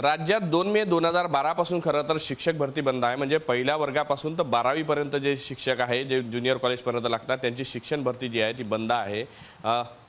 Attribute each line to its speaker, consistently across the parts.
Speaker 1: राज्यात 2 मे 2012 पासून खरं तर शिक्षक भरती बंद आहे। म्हणजे पहिल्या वर्गापासून तर 12वी पर्यंत जे शिक्षक आहे, जे ज्युनियर कॉलेजपर्यंत लागतात, त्यांची शिक्षण भरती जी आहे ती बंद आहे।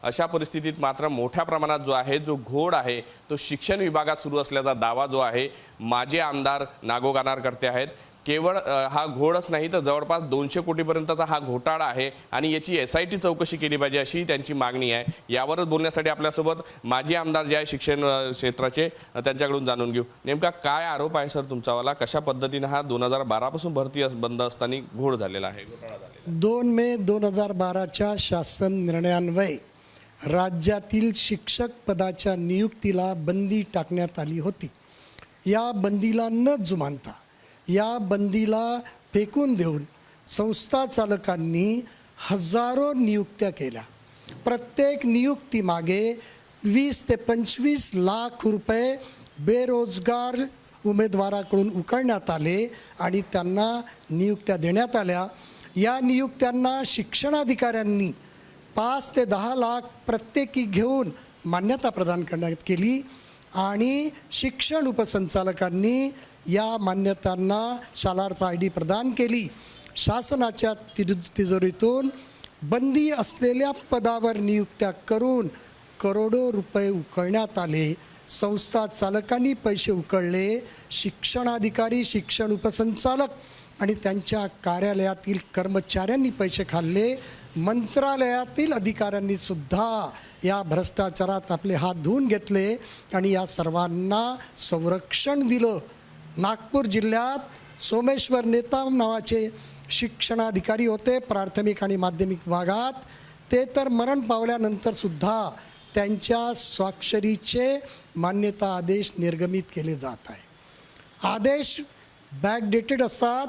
Speaker 1: अशा परिस्थितीत मात्र मोठ्या प्रमाणात जो घोड आहे तो शिक्षण विभागात सुरू असल्याचा दावा जो आहे माजी आमदार नागो गानार करते आहेत। केवळ हा घोडच नाही तर जवळपास 200 कोटीपर्यंतचा हा घोटाळा आहे आणि याची SIT चौकशी केली पाहिजे अशी त्यांची मागणी आहे। यावरच बोलण्यासाठी आपल्यासोबत माजी आमदार जे आहे शिक्षण क्षेत्राचे त्यांच्याकडून जाणून घेऊ। नेमका काय आरोप आहे सर तुमचावाला? कशा पद्धतीने हा 2012 पासून भरती बंद असताना घोड झालेला आहे, घोटाळा झालेला?
Speaker 2: 2 मे 2012च्या शासन निर्णयान्वये राज्यातील शिक्षक पदाच्या नियुक्तीला बंदी टाकण्यात आली होती। या बंदीला न जुमानता या बंदीला फेकून देऊन संस्था चालकांनी हजारो नियुक्त्या केल्या। प्रत्येक नियुक्तीमागे 20 ते 25 लाख रुपये बेरोजगार उमेदवाराकडून उकळण्यात आले आणि त्यांना नियुक्त्या देण्यात आल्या। या नियुक्त्यांना शिक्षणाधिकाऱ्यांनी 5 ते 10 लाख प्रत्येकी घेऊन मान्यता प्रदान करण्यात केली आणि शिक्षण उपसंचालकांनी या मान्यतांना शालार्थ ID प्रदान केली। शासनाच्या तिजोरीतून बंदी असलेल्या पदावर नियुक्त्या करून करोडो रुपये उकळण्यात आले। संस्था चालकांनी पैसे उकळले, शिक्षणाधिकारी, शिक्षण उपसंचालक आणि त्यांच्या कार्यालयातील कर्मचाऱ्यांनी पैसे खाल्ले। मंत्रालयातील अधिकाऱ्यांनी सुद्धा या भ्रष्टाचारात आपले हात धुवून घेतले आणि या सर्वांना संरक्षण दिलं। नागपूर जिल्ह्यात सोमेश्वर नेताम नावाचे शिक्षणाधिकारी होते प्राथमिक आणि माध्यमिक विभागात। ते तर मरण पावल्यानंतर सुद्धा त्यांच्या स्वाक्षरीचे मान्यता आदेश निर्गमित केले जात आहे। आदेश बॅकडेटेड असतात,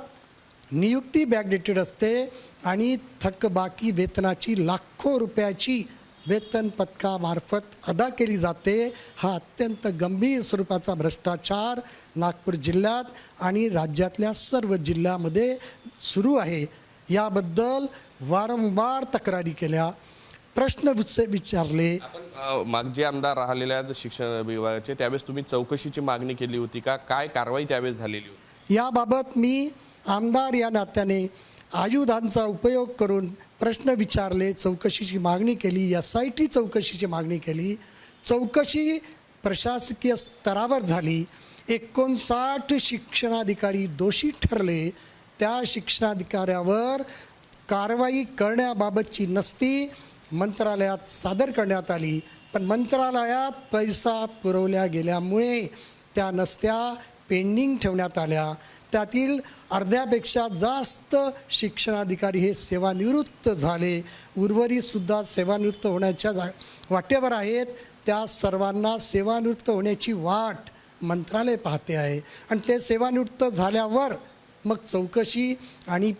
Speaker 2: नियुक्ती बॅकडेटेड असते आणि थकबाकी वेतनाची लाखो रुपयाची वेतन पथकामार्फत अदा केली जाते। हा अत्यंत गंभीर स्वरूपाचा भ्रष्टाचार नागपूर जिल्ह्यात आणि राज्यातल्या सर्व जिल्ह्यामध्ये सुरू आहे। याबद्दल वारंवार तक्रारी केल्या, प्रश्न विचारले।
Speaker 1: आपण मागचे आमदार राहिलेले आहेत शिक्षण विभागाचे, त्यावेळेस तुम्ही चौकशीची मागणी केली होती का? काय कारवाई त्यावेळेस झालेली होती?
Speaker 2: याबाबत मी आमदार या नात्याने आयुधांचा उपयोग करून प्रश्न विचारले, चौकशीची मागणी केली, SIT चौकशीची मागणी केली। चौकशी प्रशासकीय स्तरावर झाली। 59 शिक्षणाधिकारी दोषी ठरले। त्या शिक्षणाधिकाऱ्यावर कारवाई करण्याबाबतची नस्ती मंत्रालयात सादर करण्यात आली, पण मंत्रालयात पैसा पुरवल्या गेल्यामुळे त्या नस्त्या पेंडिंग ठेवण्यात आल्या। त्यातील अर्ध्यापेक्षा जास्त शिक्षणाधिकारी हे सेवानिवृत्त झाले, उर्वरितसुद्धा सेवानिवृत्त होण्याच्या वाटेवर आहेत। त्या सर्वांना सेवानिवृत्त होण्याची वाट मंत्रालय पाहते आहे आणि ते सेवानिवृत्त झाल्यावर मग चौकशी आणि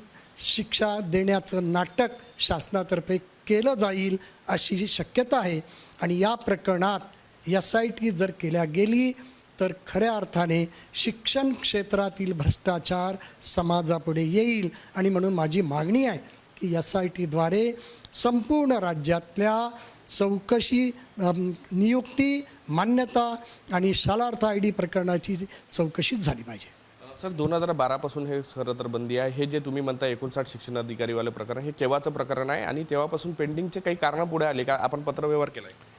Speaker 2: शिक्षा देण्याचं नाटक शासनातर्फे केलं जाईल अशी शक्यता आहे। आणि या प्रकरणात SIT जर केल्या गेली तर खऱ्या अर्थाने शिक्षण क्षेत्रातील भ्रष्टाचार समाजापुढे येईल आणि म्हणून माझी मागणी आहे की SITद्वारे संपूर्ण राज्यातल्या चौकशी, नियुक्ती, मान्यता आणि शालार्थ ID प्रकरणाची चौकशी झाली पाहिजे।
Speaker 1: सर 2012 पासून हे खरं तर बंदी आहे। हे जे तुम्ही म्हणता 59 शिक्षणाधिकारीवाले प्रकरण, हे केव्हाचं प्रकरण आहे आणि तेव्हापासून पेंडिंगचे काही कारणं पुढे आले का? आपण पत्रव्यवहार केला आहे?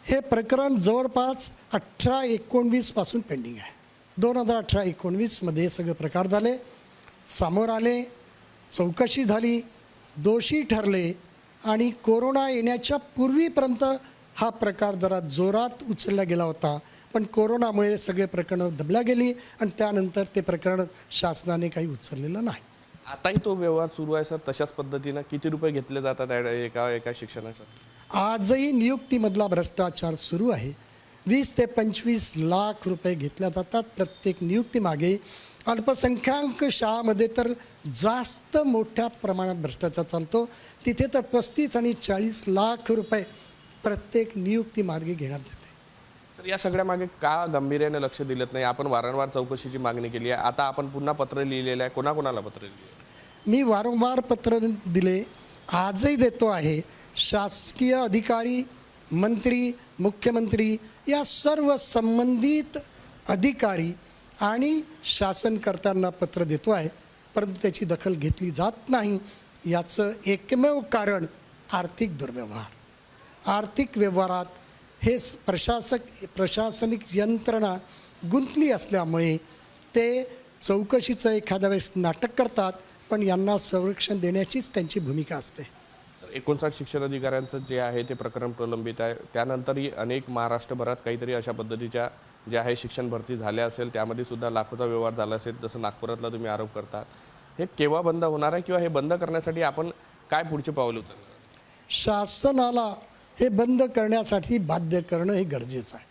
Speaker 2: हे प्रकरण जवळपास 18-19 पासून पेंडिंग आहे। 2018-19 मध्ये सगळे प्रकार झाले, समोर आले, चौकशी झाली, दोषी ठरले आणि कोरोना येण्याच्या पूर्वीपर्यंत हा प्रकार जरा जोरात उचलला गेला होता, पण कोरोनामुळे सगळे प्रकरणं दबल्या गेली आणि त्यानंतर ते प्रकरण शासनाने काही उचललेलं नाही।
Speaker 1: आताही तो व्यवहार सुरू आहे सर तशाच पद्धतीनं? किती रुपये घेतले जातात एका शिक्षणाचा?
Speaker 2: आजही नियुक्तीमधला भ्रष्टाचार सुरू आहे। 20 ते 25 लाख रुपये घेतल्या जातात प्रत्येक नियुक्तीमागे। अल्पसंख्याक शाळामध्ये तर जास्त मोठ्या प्रमाणात भ्रष्टाचार चालतो, तिथे तर 35 आणि 40 लाख रुपये प्रत्येक नियुक्तीमागे घेण्यात येते।
Speaker 1: तर या सगळ्या मागे का गांभीर्याने लक्ष दिलेत नाही? आपण वारंवार चौकशीची मागणी केली आहे, आता आपण पुन्हा पत्र लिहिलेलं आहे, कोणाकोणाला पत्र लिहिले?
Speaker 2: मी वारंवार पत्र दिले, आजही देतो आहे। शासकीय अधिकारी, मंत्री, मुख्यमंत्री या सर्व संबंधित अधिकारी आणि शासनकर्त्यांना पत्र देतो आहे, परंतु त्याची दखल घेतली जात नाही. याचं एकमेव कारण आर्थिक दुर्व्यवहार. आर्थिक व्यवहारात हे प्रशासनिक यंत्रणा गुंतली असल्यामुळे ते चौकशीचं एखाद्या वेळेस नाटक करतात, पण यांना संरक्षण देण्याचीच त्यांची भूमिका असते.
Speaker 1: 59 शिक्षण अधिकाऱ्यांचं जे आहे ते प्रकरण प्रलंबित आहे. त्यानंतरही अनेक महाराष्ट्रभरात काहीतरी अशा पद्धतीच्या जे आहे शिक्षण भरती झाल्या असेल, त्यामध्ये सुद्धा लाखोचा व्यवहार झाला असेल, जसं नागपुरातला तुम्ही आरोप करता. हे केव्हा बंद होणार आहे किंवा हे बंद करण्यासाठी आपण काय पुढचे पाऊल उचलणार?
Speaker 2: शासनाला हे बंद करण्यासाठी बाध्य करणं हे गरजेचं आहे.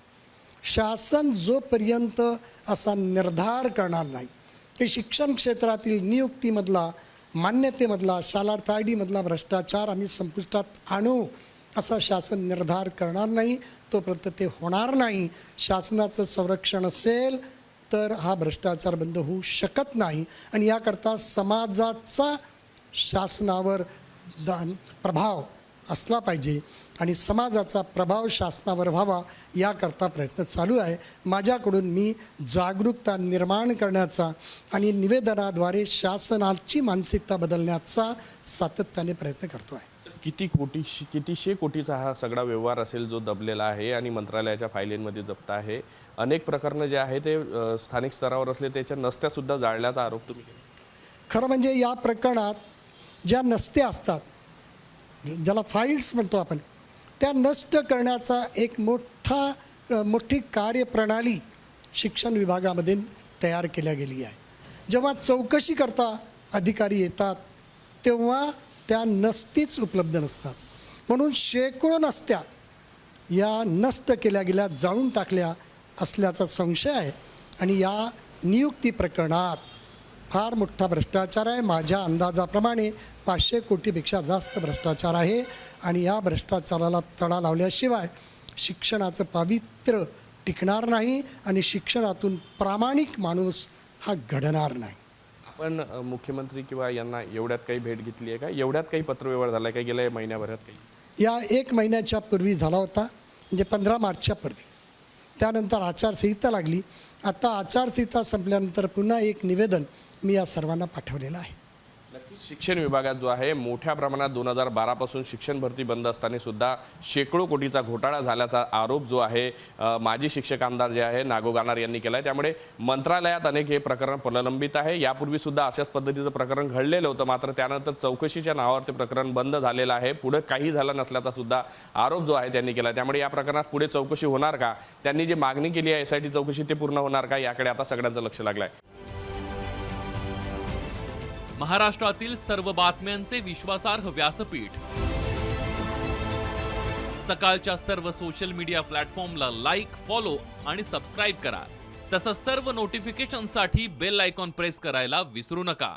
Speaker 2: शासन जोपर्यंत असा निर्धार करणार नाही की शिक्षण क्षेत्रातील नियुक्तीमधला, मान्यतेमधला, शालार्थ आय डीमधला भ्रष्टाचार आम्ही संपुष्टात आणू असा शासन निर्धार करणार नाही, तोपर्यंत ते होणार नाही. शासनाचं संरक्षण असेल तर हा भ्रष्टाचार बंद होऊ शकत नाही. आणि याकरता समाजाचा शासनावर प्रभाव असला पाहिजे आणि समाजाचा प्रभाव शासनावर व्हावा याकरता प्रयत्न चालू आहे. माझ्याकडून मी जागरूकता निर्माण करण्याचा आणि निवेदनाद्वारे शासनाची मानसिकता बदलण्याचा सातत्याने प्रयत्न करतो आहे.
Speaker 1: कितीशे कोटीचा हा सगळा व्यवहार असेल जो दबलेला आहे आणि मंत्रालयाच्या फायलींमध्ये जप्त आहे. अनेक प्रकरणं जे आहे ते स्थानिक स्तरावर असले त्याच्या नसत्यासुद्धा जाळल्याचा आरोप तुम्ही केला.
Speaker 2: खरं म्हणजे या प्रकरणात ज्या नसत्या असतात, ज्याला फाईल्स म्हणतो आपण, त्या नष्ट करण्याचा एक मोठी कार्यप्रणाली शिक्षण विभागामध्ये तयार केल्या गेली आहे. जेव्हा चौकशी करता अधिकारी येतात तेव्हा त्या नसतीच उपलब्ध नसतात, म्हणून शेकडो नसत्या या नष्ट केल्या गेल्या, जाळून टाकल्या असल्याचा संशय आहे. आणि या नियुक्ती प्रकरणात फार मोठा भ्रष्टाचार आहे. माझ्या अंदाजाप्रमाणे 500 कोटीपेक्षा जास्त भ्रष्टाचार आहे. आणि या भ्रष्टाचाराला तडा लावल्याशिवाय शिक्षणाचं पावित्र्य टिकणार नाही आणि शिक्षणातून प्रामाणिक माणूस हा घडणार नाही.
Speaker 1: आपण मुख्यमंत्री किंवा यांना एवढ्यात काही भेट घेतली आहे का? एवढ्यात काही पत्रव्यवहार झाला का गेल्या महिन्याभरात काही?
Speaker 2: या 1 महिन्याच्या पूर्वी झाला होता, म्हणजे 15 मार्चच्या पूर्वी. त्यानंतर आचारसंहिता लागली. आता आचारसंहिता संपल्यानंतर पुन्हा एक निवेदन मी या सर्वांना पाठवलेलं आहे.
Speaker 1: नक्कीच शिक्षण विभागात जो आहे मोठ्या प्रमाणात 2012 पासून शिक्षण भरती बंद असताना सुद्धा शेकडो कोटीचा घोटाळा झाल्याचा आरोप जो आहे माजी शिक्षक आमदार जे आहे नागो गानार यांनी केला आहे. त्यामुळे मंत्रालयात अनेक हे प्रकरण प्रलंबित आहे. यापूर्वी सुद्धा अशाच पद्धतीचं प्रकरण घडलेलं होतं, मात्र त्यानंतर चौकशीच्या नावावर ते प्रकरण बंद झालेलं आहे. पुढे काही झालं नसल्याचा सुद्धा आरोप जो आहे त्यांनी केला. त्यामुळे या प्रकरणात पुढे चौकशी होणार का? त्यांनी जी मागणी केली आहे SIT चौकशी ते पूर्ण होणार का? याकडे आता सगळ्यांचं लक्ष लागलं आहे.
Speaker 3: महाराष्ट्रातील सर्व बातम्यांचे विश्वासार्ह व्यासपीठ. सकाळच्या सर्व सोशल मीडिया प्लॅटफॉर्मला लाईक, फॉलो आणि सबस्क्राईब करा. तसंच सर्व नोटिफिकेशनसाठी बेल आयकॉन प्रेस करायला विसरू नका.